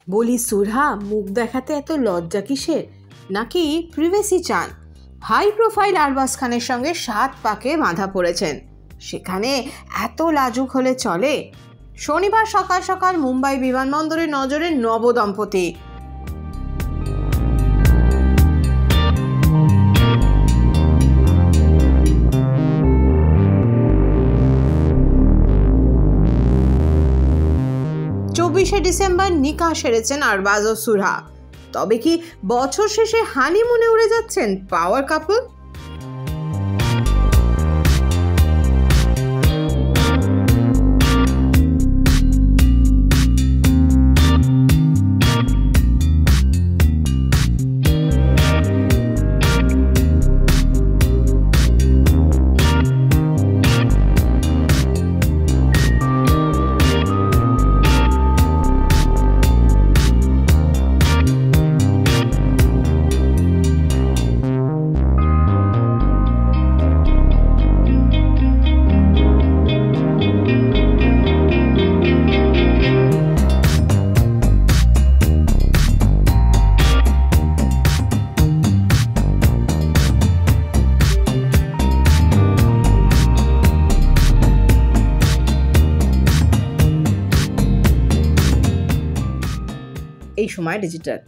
বলি সুরহা, মুখ দেখাতে এত লজ্জা কিসের? নাকি প্রিভেসি চান? হাই প্রোফাইল আরবাজ খানের সঙ্গে 7 পাকে বাঁধা পড়েছেন, সেখানে এত লাজুক হলে চলে? শনিবার সকাল সকাল মুম্বাই বিমানবন্দরে নজরে নবদম্পতি। ডিসেম্বর নিকাহ সেরেছেন আরবাজ ও সুরহা। তবে কি বছর শেষে হানিমুনে উড়ে যাচ্ছেন পাওয়ার কাপল? এই সময় ডিজিটাল।